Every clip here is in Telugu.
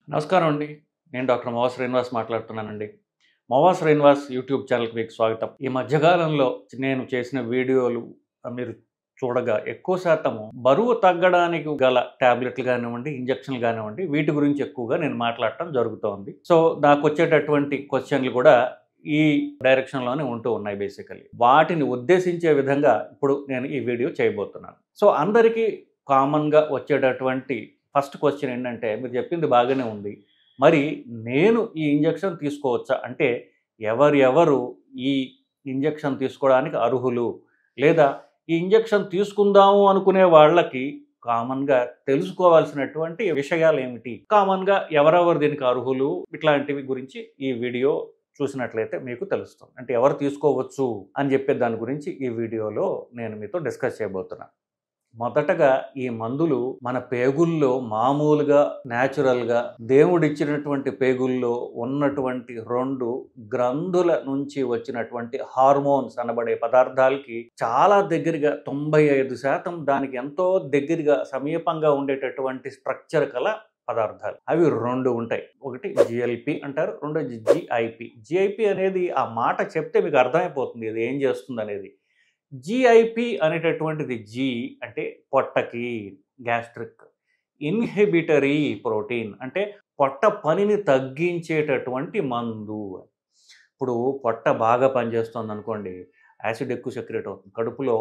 నమస్కారం అండి. నేను డాక్టర్ మోవా శ్రీనివాస్ మాట్లాడుతున్నానండి. మోవా శ్రీనివాస్ యూట్యూబ్ ఛానల్‌కి మీకు స్వాగతం. ఈ మధ్యకాలంలో నేను చేసిన వీడియోలు మీరు చూడగా ఎక్కువ శాతము బరువు తగ్గడానికి గల టాబ్లెట్లు గానివ్వండి, ఇంజెక్షన్‌లు గానివ్వండి, వీటి గురించి ఎక్కువగా నేను మాట్లాడటం జరుగుతోంది. సో, నాకొచ్చేటటువంటి క్వెషన్‌లు కూడా ఈ డైరెక్షన్‌లోనే ఉంటూ ఉన్నాయి బేసికల్లీ. వాటిని ఉద్దేశించే విధంగా ఇప్పుడు నేను ఈ వీడియో చేయబోతున్నాను. సో, అందరికీ కామన్‌గా వచ్చేటటువంటి ఫస్ట్ క్వెషన్ ఏంటంటే, మీరు చెప్పింది బాగానే ఉంది. మరి నేను ఈ ఇంజెక్షన్ తీసుకోవచ్చా? అంటే ఎవరెవరు ఈ ఇంజెక్షన్ తీసుకోవడానికి అర్హులు? లేదా ఈ ఇంజెక్షన్ తీసుకుందాము అనుకునే వాళ్ళకి కామన్‌గా తెలుసుకోవాల్సినటువంటి విషయాలేమిటి? కామన్‌గా ఎవరెవరు దీనికి అర్హులు? ఇట్లాంటివి గురించి ఈ వీడియో చూసినట్లయితే మీకు తెలుస్తుంది. అంటే ఎవరు తీసుకోవచ్చు అని చెప్పే దాని గురించి ఈ వీడియోలో నేను మీతో డిస్కస్ చేయబోతున్నా. మొదటగా ఈ మందులు మన పేగుల్లో మామూలుగా న్యాచురల్‌గా దేవుడిచ్చినటువంటి పేగుల్లో ఉన్నటువంటి 2 గ్రంథుల నుంచి వచ్చినటువంటి హార్మోన్స్ అనబడే పదార్థాలకి చాలా దగ్గరగా 95% దానికి ఎంతో దగ్గరగా సమీపంగా ఉండేటటువంటి స్ట్రక్చర్ కల పదార్థాలు. అవి 2 ఉంటాయి. ఒకటి జిఎల్‌పి అంటారు. రెండోది జిఐపి. జిఐపి అనేది ఆ మాట చెప్తే మీకు అర్థమైపోతుంది ఇది ఏం చేస్తుందనేది. జిఐపి అనేటటువంటిది జి అంటే పొట్టకి, గ్యాస్ట్రిక్. ఇన్హిబిటరీ ప్రోటీన్ అంటే పొట్ట పనిని తగ్గించేటటువంటి మందు. ఇప్పుడు పొట్ట బాగా పనిచేస్తోందనుకోండి, యాసిడ్ ఎక్కువ సెక్రెట్ అవుతుంది. కడుపులో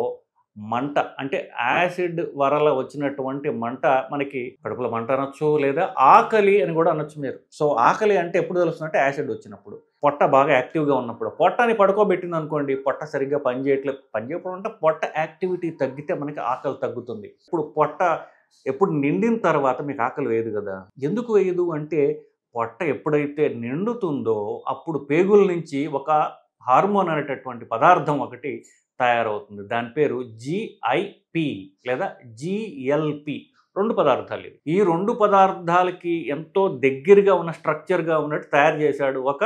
మంట అంటే యాసిడ్ వల్ల వచ్చినటువంటి మంట మనకి కడుపులో మంట అనొచ్చు, లేదా ఆకలి అని కూడా అనొచ్చు మీరు. సో, ఆకలి అంటే ఎప్పుడు తెలుస్తుందంటే యాసిడ్ వచ్చినప్పుడు. పొట్ట బాగా యాక్టివ్‌గా ఉన్నప్పుడు. పొట్టని పడుకోబెట్టిందనుకోండి, పొట్ట సరిగ్గా పనిచేయట్లేదు. పనిచేయకపోవడం అంటే పొట్ట యాక్టివిటీ తగ్గితే మనకి ఆకలి తగ్గుతుంది. ఇప్పుడు పొట్ట ఎప్పుడు నిండిన తర్వాత మీకు ఆకలి వేయదు కదా! ఎందుకు వేయదు అంటే, పొట్ట ఎప్పుడైతే నిండుతుందో అప్పుడు పేగుల నుంచి ఒక హార్మోన్ అనేటటువంటి పదార్థం ఒకటి తయారవుతుంది. దాని పేరు జిఐపి లేదా జిఎల్‌పి. 2 పదార్థాలు ఇవి. ఈ 2 పదార్థాలకి ఎంతో దగ్గరగా ఉన్న స్ట్రక్చర్‌గా ఉన్నట్టు తయారు చేశాడు ఒక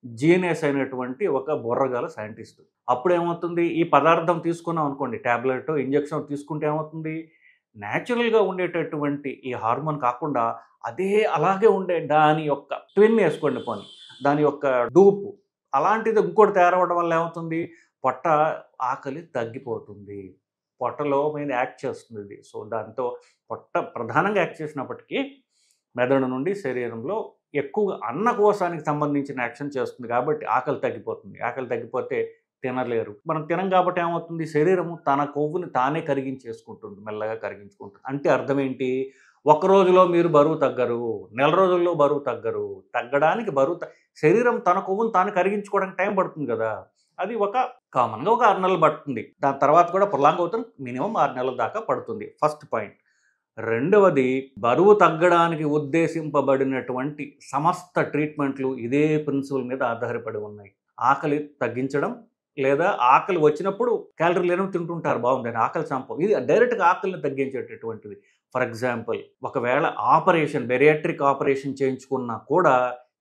జీనియస్ అయినటువంటి ఒక బుర్రగల సైంటిస్ట్. అప్పుడేమవుతుంది, ఈ పదార్థం తీసుకున్నాం అనుకోండి, టాబ్లెట్, ఇంజెక్షన్ తీసుకుంటే ఏమవుతుంది, న్యాచురల్‌గా ఉండేటటువంటి ఈ హార్మోన్ కాకుండా అదే అలాగే ఉండే దాని యొక్క ట్విన్ వేసుకోండి పోనీ. దాని యొక్క డూపు. అలాంటిది ఇంకోటి తయారవ్వడం వల్ల ఏమవుతుంది, పొట్ట ఆకలి తగ్గిపోతుంది. పొట్టలో మీద యాక్ట్ చేస్తుంది ఇది. సో, దాంతో పొట్ట ప్రధానంగా యాక్ట్ చేసినప్పటికీ మెదడు నుండి శరీరంలో ఎక్కువగా అన్నకోశానికి సంబంధించిన యాక్షన్ చేస్తుంది కాబట్టి ఆకలి తగ్గిపోతుంది. ఆకలి తగ్గిపోతే తినలేరు. మనం తినం కాబట్టి ఏమవుతుంది, శరీరము తన కొవ్వుని తానే కరిగించేసుకుంటుంది. మెల్లగా కరిగించుకుంటుంది. అంటే అర్థం ఏంటి? ఒక రోజులో మీరు బరువు తగ్గరు. నెల రోజుల్లో బరువు తగ్గరు. తగ్గడానికి శరీరం తన కొవ్వుని తాను కరిగించుకోవడానికి టైం పడుతుంది కదా! అది కామన్‌గా ఒక 6 నెలలు పడుతుంది. దాని తర్వాత కూడా ప్రొలాంగ్ అవుతుంది. మినిమమ్ 6 నెలల దాకా పడుతుంది. First point. రెండవది, బరువు తగ్గడానికి ఉద్దేశింపబడినటువంటి సమస్త ట్రీట్మెంట్లు ఇదే ప్రిన్సిపల్ మీద ఆధారపడి ఉన్నాయి. ఆకలి తగ్గించడం, లేదా ఆకలి వచ్చినప్పుడు క్యాలరీలు లేనివి తింటుంటారు బాగుందని ఆకలి చంపవు. ఇది డైరెక్ట్‌గా ఆకలిని తగ్గించేటటువంటిది. ఫర్ ఎగ్జాంపుల్, ఒకవేళ బెరియాట్రిక్ ఆపరేషన్ చేయించుకున్నా కూడా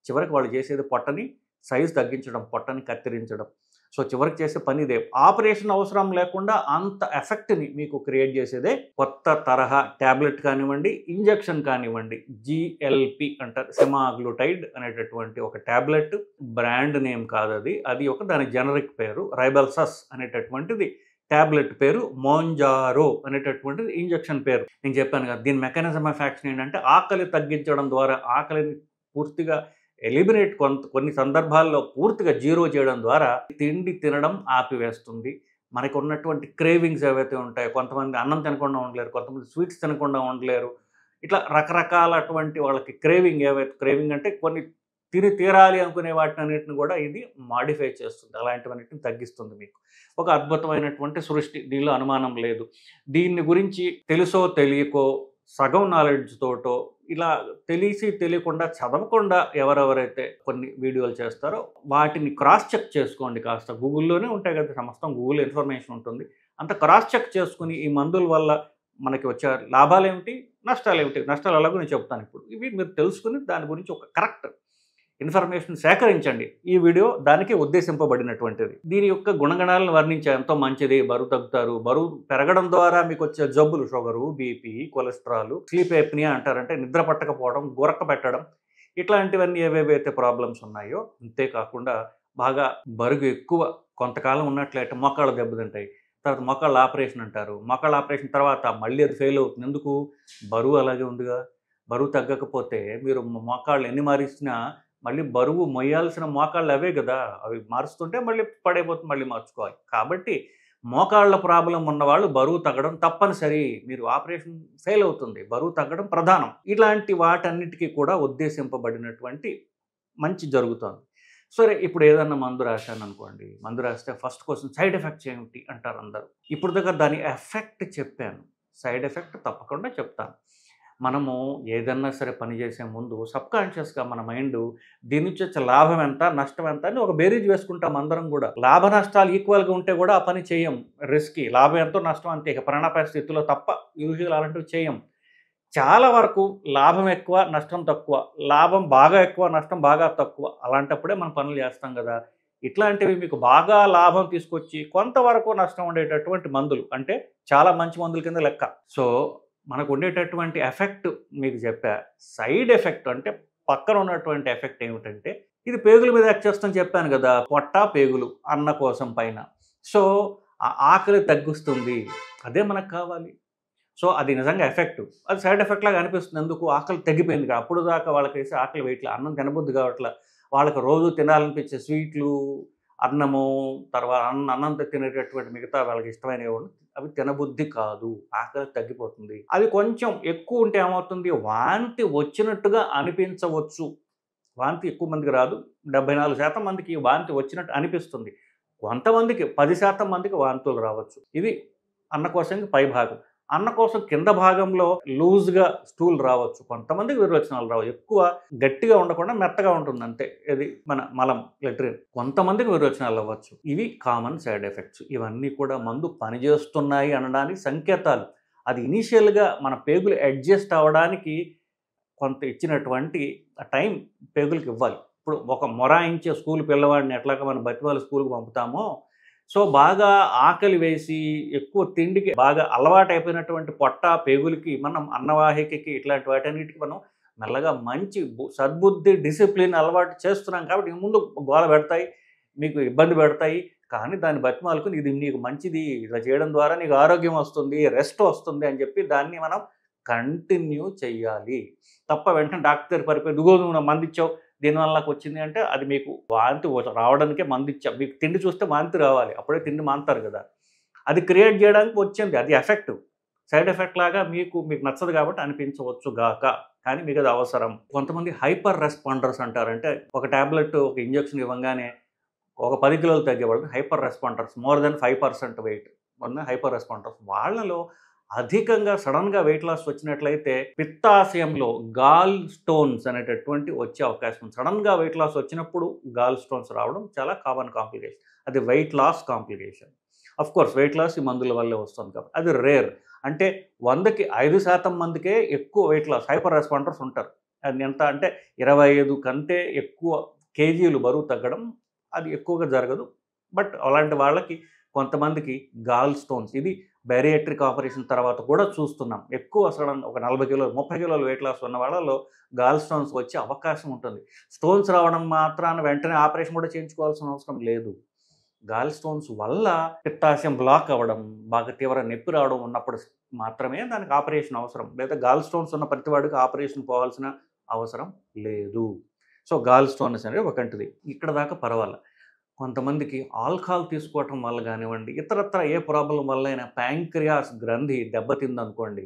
చివరికి వాళ్ళు చేసేది పొట్టని సైజ్ తగ్గించడం, పొట్టని కత్తిరించడం. సో, చివరికి చేసే పని ఇదే. ఆపరేషన్ అవసరం లేకుండా అంత ఎఫెక్ట్‌ని మీకు క్రియేట్ చేసేదే కొత్త తరహా టాబ్లెట్ కానివ్వండి, ఇంజెక్షన్ కానివ్వండి. జిఎల్‌పి అంటారు. సెమాగ్లూటైడ్ అనేటటువంటి ఒక టాబ్లెట్. బ్రాండ్ నేమ్ కాదది. అది దాని జనరిక్ పేరు. రైబెల్సస్ అనేటటువంటిది టాబ్లెట్ పేరు. మోంజారో అనేటటువంటిది ఇంజెక్షన్ పేరు. నేను చెప్పాను కదా, దీని మెకానిజం ఆఫ్ యాక్షన్ ఏంటంటే ఆకలి తగ్గించడం ద్వారా ఆకలిని పూర్తిగా ఎలిమినేట్ కొన్ని సందర్భాల్లో పూర్తిగా జీరో చేయడం ద్వారా తిండి తినడం ఆపివేస్తుంది. మనకు ఉన్నటువంటి క్రేవింగ్స్ ఏవైతే ఉంటాయో, కొంతమంది అన్నం తినకుండా ఉండలేరు, కొంతమంది స్వీట్స్ తినకుండా ఉండలేరు. ఇట్లా రకరకాలటువంటి వాళ్ళకి క్రేవింగ్ అంటే కొన్ని తిని తీరాలి అనుకునే వాటినన్నిటిని కూడా ఇది మాడిఫై చేస్తుంది. అలాంటివన్నిటిని తగ్గిస్తుంది మీకు. ఒక అద్భుతమైనటువంటి సృష్టి, దీనిలో అనుమానం లేదు. దీన్ని గురించి తెలుసో తెలియకో, సగం నాలెడ్జ్ తోటో, ఇలా తెలిసి తెలియకుండా చదవకుండా ఎవరెవరైతే కొన్ని వీడియోలు చేస్తారో వాటిని క్రాస్ చెక్ చేసుకోండి కాస్త. గూగుల్లోనే ఉంటాయి కదా, సమస్తం గూగుల్ ఇన్ఫర్మేషన్ ఉంటుంది. అంత క్రాస్ చెక్ చేసుకుని ఈ మందుల వల్ల మనకి వచ్చే లాభాలేమిటి, నష్టాలేమిటి, నష్టాలు ఎలాగో నేను చెప్తాను ఇప్పుడు. ఇవి మీరు తెలుసుకుని దాని గురించి ఒక కరెక్ట్ ఇన్ఫర్మేషన్ సేకరించండి. ఈ వీడియో దానికి ఉద్దేశింపబడినటువంటిది. దీని యొక్క గుణగణాలను వర్ణించా. ఎంతో మంచిది, బరువు తగ్గుతారు. బరువు పెరగడం ద్వారా మీకు వచ్చే జబ్బులు sugar, BP, cholesterol, sleep apnea అంటారంటే నిద్ర పట్టకపోవడం, గురక పెట్టడం, ఇట్లాంటివన్నీ ఏవేవైతే ప్రాబ్లమ్స్ ఉన్నాయో, అంతేకాకుండా బాగా బరువు ఎక్కువ కొంతకాలం ఉన్నట్లయితే మోకాళ్ళు దెబ్బతింటాయి. తర్వాత మోకాళ్ళ ఆపరేషన్ అంటారు. మోకాళ్ళ ఆపరేషన్ తర్వాత మళ్ళీ అది ఫెయిల్ అవుతుంది. ఎందుకు? బరువు అలాగే ఉందిగా. బరువు తగ్గకపోతే మీరు మోకాళ్ళు ఎన్ని మారిచ్చినా మళ్ళీ బరువు మొయ్యాల్సిన మోకాళ్ళు అవే గదా! అవి మారుస్తుంటే మళ్ళీ పడైపోతుంది. మళ్ళీ మార్చుకోవాలి. కాబట్టి మోకాళ్ళ ప్రాబ్లమ్ ఉన్నవాళ్ళు బరువు తగ్గడం తప్పనిసరి. మీరు ఆపరేషన్ ఫెయిల్ అవుతుంది. బరువు తగ్గడం ప్రధానం. ఇలాంటి వాటన్నిటికీ కూడా ఉద్దేశింపబడినటువంటి మంచి జరుగుతోంది. సరే ఇప్పుడు ఏదన్నా మందు రాశాననుకోండి. మందు రాస్తే ఫస్ట్ క్వెషన్ సైడ్ ఎఫెక్ట్స్ ఏమిటి అంటారు అందరూ. ఇప్పుడు దాకా దాని ఎఫెక్ట్ చెప్పాను. సైడ్ ఎఫెక్ట్ తప్పకుండా చెప్తాను. మనము ఏదన్నా సరే పని చేసే ముందు సబ్‌కాన్షియస్‌గా మన మైండు దీని నుంచి వచ్చే లాభం ఎంత, నష్టం ఎంత అని ఒక బేరీజ్ వేసుకుంటాం అందరం గూడా. లాభ నష్టాలు ఈక్వల్‌గా ఉంటే గూడా ఆ పని చెయ్యం. రిస్కీ. లాభం ఎంతో నష్టం అంతే. ఇక ప్రాణాపాయ స్థితిలో తప్ప యూజువల్‌గా అలాంటివి చెయ్యం. చాలా వరకు లాభం ఎక్కువ, నష్టం తక్కువ. లాభం బాగా ఎక్కువ, నష్టం బాగా తక్కువ. అలాంటప్పుడే మనం పనులు చేస్తాం గదా! ఇట్లాంటివి మీకు బాగా లాభం తీసుకొచ్చి కొంతవరకు నష్టం ఉండేటటువంటి మందులు. అంటే చాలా మంచి మందుల కింద లెక్క. సో, మనకు ఉండేటటువంటి ఎఫెక్ట్ మీకు చెప్పా. సైడ్ ఎఫెక్ట్ అంటే పక్కన ఉన్నటువంటి ఎఫెక్ట్ ఏమిటంటే ఇది పేగుల మీద యాక్ట్ చేస్తుందని చెప్పాను గదా! పొట్ట, పేగులు అన్న కోసం పైన. సో, ఆకలి తగ్గిస్తుంది. అదే మనకు కావాలి. సో, అది నిజంగా ఎఫెక్ట్. అది సైడ్ ఎఫెక్ట్ లాగా అనిపిస్తుంది. ఎందుకు? ఆకలి తగ్గిపోయింది. అప్పుడు దాకా వాళ్ళకేసి ఆకలి వేయట్లే. అన్నం తినబుద్ధి కావట్లే. వాళ్ళకి రోజు తినాలనిపించే స్వీట్లు, అన్నము, తర్వాత అన్నంతో తినేటటువంటి మిగతా వాళ్ళకి ఇష్టమైనవి అవి తినబుద్ధి కాదు. ఆకలి తగ్గిపోతుంది. అది కొంచెం ఎక్కువ ఉంటే ఏమవుతుంది? వాంతి వచ్చినట్టుగా అనిపించవచ్చు. వాంతి ఎక్కువ మందికి రాదు. 74% మందికి వాంతి వచ్చినట్టు అనిపిస్తుంది. కొంతమందికి 10% మందికి వాంతులు రావచ్చు. ఇది అన్నకోశానికి పై భాగం. అన్నకోశం కింద భాగంలో లూజ్‌గా స్టూల్ రావచ్చు. కొంతమందికి విరోచనాలు రావు. ఎక్కువ గట్టిగా ఉండకుండా మెత్తగా ఉంటుంది అంతే. ఇది మన మలం, లెట్రిన్. కొంతమందికి విరోచనాలు అవ్వచ్చు. ఇవి కామన్ సైడ్ ఎఫెక్ట్స్. ఇవన్నీ కూడా మందు పనిచేస్తున్నాయి అనడానికి సంకేతాలు. అది ఇనీషియల్‌గా మన పేగులు అడ్జస్ట్ అవ్వడానికి కొంత ఇచ్చినటువంటి టైం పేగులకి ఇవ్వాలి. ఇప్పుడు ఒక మొరాయించే స్కూల్ పిల్లవాడిని ఎట్లాగా మనం బతిమాలి స్కూల్‌కి పంపుతామో, సో బాగా ఆకలి వేసి ఎక్కువ తిండికి బాగా అలవాటైపోయినటువంటి పొట్ట, పేగులకి మనం అన్నవాహికకి ఇట్లాంటి వాటన్నిటికి మనం మెల్లగా మంచి సద్బుద్ధి, డిసిప్లిన్ అలవాటు చేస్తున్నాం కాబట్టి ముందు గోల పెడతాయి, మీకు ఇబ్బంది పెడతాయి. కానీ దాన్ని బతిమాలుకుని ఇది నీకు మంచిది, ఇలా చేయడం ద్వారా నీకు ఆరోగ్యం వస్తుంది, రెస్ట్ వస్తుంది అని చెప్పి దాన్ని మనం కంటిన్యూ చెయ్యాలి. తప్ప వెంటనే డాక్టర్ దగ్గర పరిపోయి ఇదిగో నువ్వు మందిచ్చావు దీనివల్ల నాకు వచ్చింది అంటే అది మీకు వాంతి రావడానికే మందిచ్చాం. మీకు తిండి చూస్తే వాంతి రావాలి. అప్పుడే తిండి మానుతారు కదా! అది క్రియేట్ చేయడానికి వచ్చింది. అది ఎఫెక్ట్. సైడ్ ఎఫెక్ట్ లాగా మీకు నచ్చదు కాబట్టి అనిపించవచ్చు గాక. కానీ మీకు అది అవసరం. కొంతమంది హైపర్ రెస్పాండర్స్ అంటారు. అంటే ఒక టాబ్లెట్, ఒక ఇంజెక్షన్ ఇవ్వంగానే ఒక 10 కిలోలు తగ్గేవాళ్ళు hyper responders. More than 5% weight ఉన్న హైపర్ రెస్పాండర్స్. వాళ్ళలో అధికంగా సడన్‌గా వెయిట్ లాస్ వచ్చినట్లయితే పిత్తాశయంలో గాల్ స్టోన్స్ అనేటటువంటి వచ్చే అవకాశం ఉంది. సడన్‌గా వెయిట్ లాస్ వచ్చినప్పుడు గాల్ స్టోన్స్ రావడం చాలా కామన్ కాంప్లికేషన్. అది weight loss complication. Of course weight loss ఈ మందుల వల్లే వస్తుంది కాబట్టి అది రేర్. అంటే 100కి 5% మందికే ఎక్కువ వెయిట్ లాస్ హైపర్ రెస్పాండర్స్ ఉంటారు. అది ఎంత అంటే 25 కంటే ఎక్కువ కేజీలు బరువు తగ్గడం అది ఎక్కువగా జరగదు. బట్ అలాంటి వాళ్ళకి కొంతమందికి గాల్ స్టోన్స్ ఇది బేరియాట్రిక్ ఆపరేషన్ తర్వాత కూడా చూస్తున్నాం. ఎక్కువ సడన్ ఒక 40 కిలోలు, 30 కిలోలు వెయిట్ లాస్ ఉన్న వాళ్ళలో గాల్ స్టోన్స్ వచ్చే అవకాశం ఉంటుంది. స్టోన్స్ రావడం మాత్రాన వెంటనే ఆపరేషన్ కూడా చేయించుకోవాల్సిన అవసరం లేదు. గాల్ స్టోన్స్ వల్ల పిత్తాశయం బ్లాక్ అవ్వడం, బాగా తీవ్ర నొప్పి రావడం ఉన్నప్పుడు మాత్రమే దానికి ఆపరేషన్ అవసరం. లేదా గాల్ స్టోన్స్ ఉన్న ప్రతి వాడికి ఆపరేషన్ పోవాల్సిన అవసరం లేదు. సో గాల్ స్టోన్స్ అనేది ఒకంటిది. ఇక్కడ దాకా పర్వాలే. కొంతమందికి ఆల్కహాల్ తీసుకోవటం వల్ల కానివ్వండి, ఇతరత్ర ఏ ప్రాబ్లం వల్ల అయినా ప్యాంక్రియాస్ గ్రంథి దెబ్బతిందనుకోండి,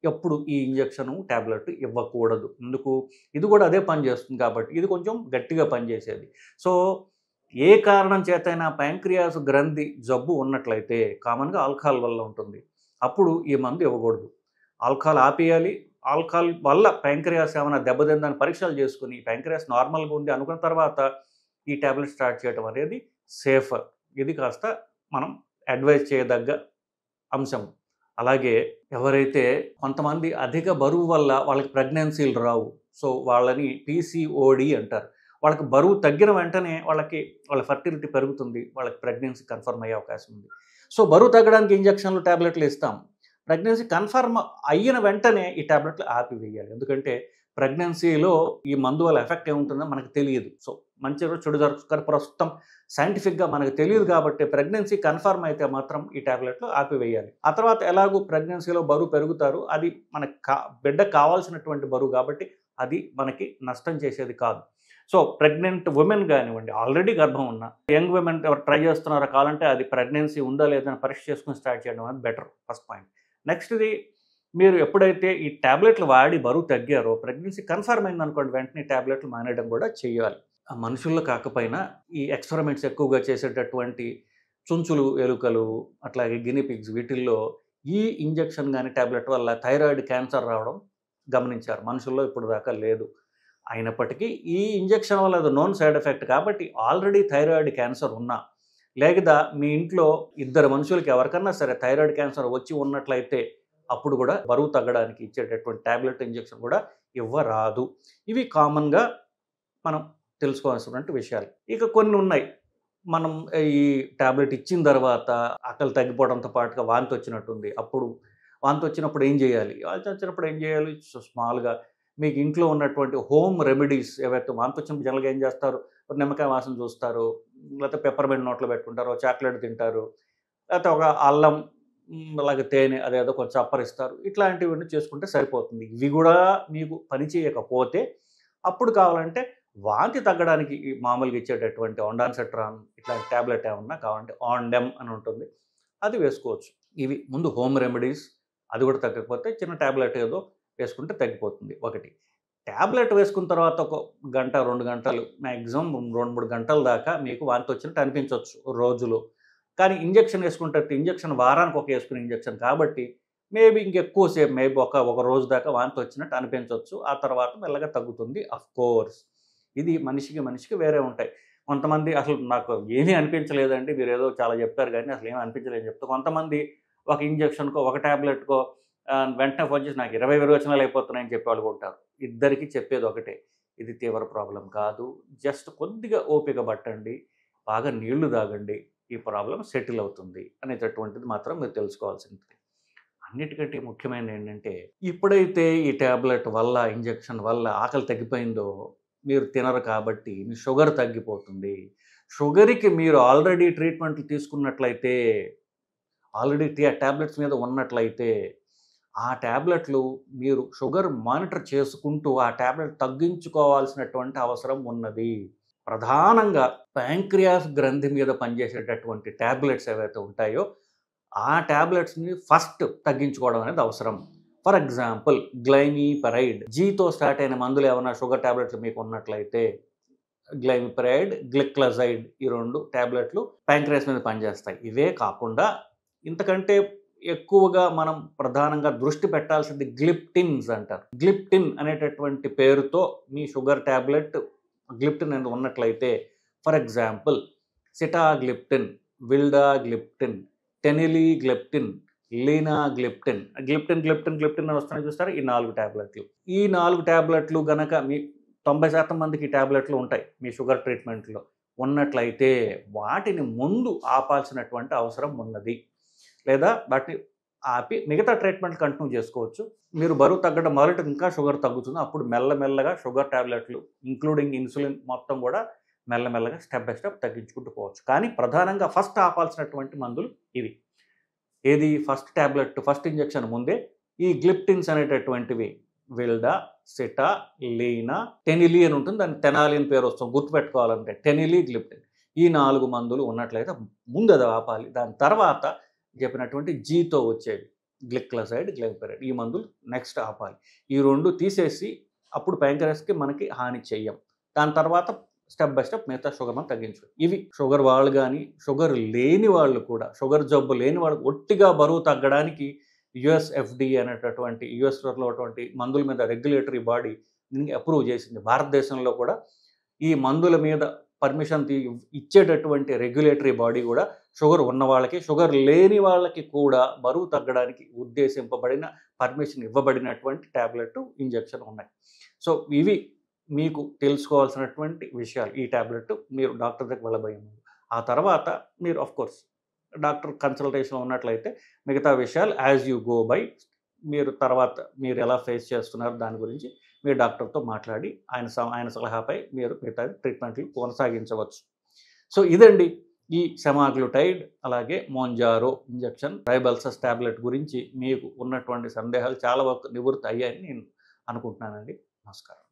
ఎప్పుడు ఈ ఇంజెక్షను, టాబ్లెట్ ఇవ్వకూడదు. ఎందుకు? ఇది కూడా అదే పని చేస్తుంది కాబట్టి ఇది కొంచెం గట్టిగా పనిచేసేది. సో ఏ కారణం చేతైనా ప్యాంక్రియాస్ గ్రంథి జబ్బు ఉన్నట్లయితే కామన్‌గా ఆల్కహాల్ వల్ల ఉంటుంది. అప్పుడు ఈ మందు ఇవ్వకూడదు. ఆల్కహాల్ ఆపేయాలి. ఆల్కహాల్ వల్ల ప్యాంక్రియాస్ ఏమైనా దెబ్బతిందని పరీక్షలు చేసుకొని ప్యాంక్రియాస్ నార్మల్‌గా ఉంది అనుకున్న తర్వాత ఈ టాబ్లెట్ స్టార్ట్ చేయడం అనేది సేఫర్. ఇది కాస్త మనం అడ్వైజ్ చేయదగ్గ అంశం. అలాగే ఎవరైతే కొంతమంది అధిక బరువు వల్ల వాళ్ళకి ప్రెగ్నెన్సీలు రావు. సో వాళ్ళని పీసీఓడి అంటారు. వాళ్ళకి బరువు తగ్గిన వెంటనే వాళ్ళ ఫర్టిలిటీ పెరుగుతుంది. వాళ్ళకి ప్రెగ్నెన్సీ కన్ఫర్మ్ అయ్యే అవకాశం ఉంది. సో బరువు తగ్గడానికి ఇంజెక్షన్లు, టాబ్లెట్లు ఇస్తాం. ప్రెగ్నెన్సీ కన్ఫర్మ్ అయిన వెంటనే ఈ టాబ్లెట్లు ఆపివేయాలి. ఎందుకంటే ప్రెగ్నెన్సీలో ఈ మందు వల్ల ఎఫెక్ట్ ఏముంటుందో మనకు తెలియదు. సో మంచి చెడు జరగచ్చు, కానీ ప్రస్తుతం సైంటిఫిక్గా మనకు తెలియదు కాబట్టి ప్రెగ్నెన్సీ కన్ఫర్మ్ అయితే మాత్రం ఈ టాబ్లెట్లు ఆపివేయాలి. ఆ తర్వాత ఎలాగూ ప్రెగ్నెన్సీలో బరువు పెరుగుతారు, అది మనకు బిడ్డకు కావాల్సినటువంటి బరువు కాబట్టి అది మనకి నష్టం చేసేది కాదు. సో ప్రెగ్నెంట్ ఉమెన్ కానివ్వండి, ఆల్రెడీ గర్భం ఉన్న యంగ్ ఉమెన్ ఎవరు ట్రై చేస్తున్నారో కావాలంటే అది ప్రెగ్నెన్సీ ఉందా లేదని పరీక్ష చేసుకుని స్టార్ట్ చేయడం అనేది బెటర్, ఫస్ట్ పాయింట్. నెక్స్ట్ది, మీరు ఎప్పుడైతే ఈ ట్యాబ్లెట్లు వాడి బరువు తగ్గారో ప్రెగ్నెన్సీ కన్ఫర్మ్ అయిందనుకోండి, వెంటనే ట్యాబ్లెట్లు మానేయడం కూడా చేయాలి. ఆ మనుషుల్లో కాకపోయినా ఈ ఎక్స్పెరిమెంట్స్ ఎక్కువగా చేసేటటువంటి చుంచులు, ఎలుకలు, అట్లాగే గినీ పిగ్స్, వీటిల్లో ఈ ఇంజెక్షన్ కానీ ట్యాబ్లెట్ వల్ల థైరాయిడ్ క్యాన్సర్ రావడం గమనించారు. మనుషుల్లో ఇప్పుడు దాకా లేదు. అయినప్పటికీ ఈ ఇంజెక్షన్ వల్ల అది నోన్ సైడ్ ఎఫెక్ట్ కాబట్టి ఆల్రెడీ థైరాయిడ్ క్యాన్సర్ ఉన్నా, లేదా మీ ఇంట్లో ఇద్దరు మనుషులకి ఎవరికన్నా సరే థైరాయిడ్ క్యాన్సర్ వచ్చి ఉన్నట్లయితే అప్పుడు కూడా బరువు తగ్గడానికి ఇచ్చేటటువంటి ట్యాబ్లెట్, ఇంజెక్షన్ కూడా ఇవ్వరాదు. ఇవి కామన్గా మనం తెలుసుకోవాల్సినటువంటి విషయాలు. ఇక కొన్ని ఉన్నాయి. మనం ఈ ట్యాబ్లెట్ ఇచ్చిన తర్వాత ఆకలి తగ్గిపోవడంతో పాటుగా వాంతి వచ్చినట్టుంది, అప్పుడు వాంతి వచ్చినప్పుడు ఏం చేయాలి? వాంతి వచ్చినప్పుడు ఏం చేయాలి? స్మాల్గా మీకు ఇంట్లో ఉన్నటువంటి హోమ్ రెమెడీస్ ఏవైతే వాంతి వచ్చినప్పుడు జనరల్గా ఏం చేస్తారు? నిమ్మకాయ వాసన చూస్తారు, లేకపోతే పెప్పర్మెంట్ నోట్లో పెట్టుకుంటారు, చాక్లెట్ తింటారు, లేకపోతే ఒక అల్లం, అలాగే తేనె అదేదో కొంచెం అప్పరిస్తారు. ఇట్లాంటివన్నీ చేసుకుంటే సరిపోతుంది. ఇవి కూడా మీకు పని చేయకపోతే అప్పుడు కావాలంటే వాంతి తగ్గడానికి మామూలుగా ఇచ్చేటటువంటి ఆండాన్సెట్రాన్ ఇట్లాంటి ట్యాబ్లెట్ ఏమన్నా కావాలంటే ఆండెమ్ అని ఉంటుంది, అది వేసుకోవచ్చు. ఇవి ముందు హోమ్ రెమెడీస్. అది కూడా తగ్గకపోతే చిన్న ట్యాబ్లెట్ ఏదో వేసుకుంటే తగ్గిపోతుంది. ఒకటి, ట్యాబ్లెట్ వేసుకున్న తర్వాత ఒక గంట 2 గంటలు, మ్యాక్సిమం 2-3 గంటల దాకా మీకు వాంతి వచ్చినట్టు అనిపించవచ్చు రోజులో. కానీ ఇంజెక్షన్ వేసుకుంటే ఇంజెక్షన్ వారానికి ఒక వేసుకునే ఇంజెక్షన్ కాబట్టి మేబీ ఇంకెక్కువసేపు, మేబీ ఒక రోజు దాకా వాంతి వచ్చినట్టు అనిపించవచ్చు. ఆ తర్వాత మెల్లగా తగ్గుతుంది. అఫ్కోర్స్ ఇది మనిషికి వేరే ఉంటాయి. కొంతమంది అసలు నాకు ఏమీ అనిపించలేదండి, మీరు ఏదో చాలా చెప్పారు కానీ అసలు ఏమీ అనిపించలేదని చెప్తే, కొంతమంది ఒక ఇంజెక్షన్కో ఒక ట్యాబ్లెట్కో వెంటనే ఫోన్ చేసి నాకు 20 విరోచనాలు అయిపోతున్నాయని చెప్పేవాళ్ళు ఉంటారు. ఇద్దరికి చెప్పేది ఒకటే, ఇది తీవ్ర ప్రాబ్లం కాదు, జస్ట్ కొద్దిగా ఓపిక పట్టండి, బాగా నీళ్లు తాగండి, ఈ ప్రాబ్లం సెటిల్ అవుతుంది అనేటటువంటిది మాత్రం మీరు తెలుసుకోవాల్సింది. అన్నిటికంటే ముఖ్యమైనది ఏంటంటే, ఇప్పుడైతే ఈ ట్యాబ్లెట్ వల్ల, ఇంజెక్షన్ వల్ల ఆకలి తగ్గిపోయిందో, మీరు తినరు కాబట్టి మీ షుగర్ తగ్గిపోతుంది. షుగర్కి మీరు ఆల్రెడీ ట్రీట్మెంట్లు తీసుకున్నట్లయితే, ఆల్రెడీ ట్యాబ్లెట్స్ మీద ఉన్నట్లయితే, ఆ ట్యాబ్లెట్లు మీరు షుగర్ మానిటర్ చేసుకుంటూ ఆ ట్యాబ్లెట్ తగ్గించుకోవాల్సినటువంటి అవసరం ఉన్నది. ప్రధానంగా ప్యాంక్రియాస్ గ్రంథి మీద పనిచేసేటటువంటి ట్యాబ్లెట్స్ ఏవైతే ఉంటాయో ఆ ట్యాబ్లెట్స్ని ఫస్ట్ తగ్గించుకోవడం అనేది అవసరం. ఫర్ ఎగ్జాంపుల్ గ్లైమిపెరైడ్, జీతో స్టార్ట్ అయిన మందులు ఏమైనా షుగర్ ట్యాబ్లెట్లు మీకు ఉన్నట్లయితే గ్లైమిపెరైడ్, గ్లిక్లజైడ్, ఈ 2 ట్యాబ్లెట్లు ప్యాంక్రియాస్ మీద పనిచేస్తాయి. ఇవే కాకుండా ఇంతకంటే ఎక్కువగా మనం ప్రధానంగా దృష్టి పెట్టాల్సింది గ్లిప్టిన్స్ అంటారు. గ్లిప్టిన్ అనేటటువంటి పేరుతో మీ షుగర్ ట్యాబ్లెట్ గ్లిప్టిన్ అనేది ఉన్నట్లయితే, ఫర్ ఎగ్జాంపుల్ సిటాగ్లిప్టిన్, విల్డాగ్లిప్టిన్, టెనిలీగ్లిప్టిన్, లీనాగ్లిప్టిన్, గ్లిప్టిన్ అని వస్తున్నాయి చూస్తారు, ఈ 4 ట్యాబ్లెట్లు. ఈ 4 ట్యాబ్లెట్లు గనక మీ 90% మందికి ఈ ట్యాబ్లెట్లు ఉంటాయి మీ షుగర్ ట్రీట్మెంట్లో ఉన్నట్లయితే వాటిని ముందు ఆపాల్సినటువంటి అవసరం ఉన్నది. లేదా వాటిని ఆపి మిగతా ట్రీట్మెంట్ కంటిన్యూ చేసుకోవచ్చు. మీరు బరువు తగ్గడం మొదట ఇంకా షుగర్ తగ్గుతుంది, అప్పుడు మెల్లమెల్లగా షుగర్ ట్యాబ్లెట్లు ఇంక్లూడింగ్ ఇన్సులిన్ మొత్తం కూడా మెల్లమెల్లగా స్టెప్ బై స్టెప్ తగ్గించుకుంటూ పోవచ్చు. కానీ ప్రధానంగా ఫస్ట్ ఆపాల్సినటువంటి మందులు ఇవి. ఏది? ఫస్ట్ ట్యాబ్లెట్, ఫస్ట్ ఇంజెక్షన్ ముందే ఈ గ్లిప్టిన్స్ అనేటటువంటివి విల్డా, సిటా, లీనా, టెనిలీ అని ఉంటుంది, దానికి టెనాలి అని పేరు వస్తుంది, గుర్తుపెట్టుకోవాలంటే టెనిలీ, గ్లిప్టిన్, ఈ 4 మందులు ఉన్నట్లయితే ముందు అది ఆపాలి. దాని తర్వాత చెప్పినటువంటి జీతో వచ్చేవి గ్లిక్లజైడ్, గ్లైమిపెరైడ్, ఈ మందులు నెక్స్ట్ ఆపాలి. ఈ 2 తీసేసి అప్పుడు ప్యాంక్రియాస్కి మనకి హాని చెయ్యం. దాని తర్వాత స్టెప్ బై స్టెప్ మిగతా షుగర్ మనం తగ్గించుకోవాలి. ఇవి షుగర్ వాళ్ళు కానీ షుగర్ లేని వాళ్ళు కూడా, షుగర్ జబ్బు లేని వాళ్ళు ఒట్టిగా బరువు తగ్గడానికి యుఎస్ఎఫ్డిఏ అనేటటువంటి యుఎస్లో ఉన్నటువంటి మందుల మీద రెగ్యులేటరీ బాడీ అప్రూవ్ చేసింది. భారతదేశంలో కూడా ఈ మందుల మీద పర్మిషన్ ఇచ్చేటటువంటి రెగ్యులేటరీ బాడీ కూడా షుగర్ ఉన్న వాళ్ళకి, షుగర్ లేని వాళ్ళకి కూడా బరువు తగ్గడానికి ఉద్దేశింపబడిన, పర్మిషన్ ఇవ్వబడినటువంటి ట్యాబ్లెట్, ఇంజెక్షన్ ఉన్నాయి. సో ఇవి మీకు తెలుసుకోవాల్సినటువంటి విషయాలు. ఈ ట్యాబ్లెట్ మీరు డాక్టర్ దగ్గరికి వెళ్ళబోయే ముందు, ఆ తర్వాత మీరు ఆఫ్కోర్స్ డాక్టర్ కన్సల్టేషన్ ఉన్నట్లయితే మిగతా విషయాలు యాజ్ యూ గో బై, మీరు తర్వాత మీరు ఎలా ఫేస్ చేస్తున్నారు దాని గురించి మీ డాక్టర్తో మాట్లాడి ఆయన సలహాపై మీరు మిగతా ట్రీట్మెంట్లు కొనసాగించవచ్చు. సో ఇదండి ఈ సెమాగ్లుటైడ్ అలాగే మోంజారో ఇంజెక్షన్ ట్రైబల్సస్ టాబ్లెట్ గురించి మీకు ఉన్నటువంటి సందేహాలు చాలా వరకు నివృత్తి అయ్యాయని నేను అనుకుంటున్నానండి. నమస్కారం.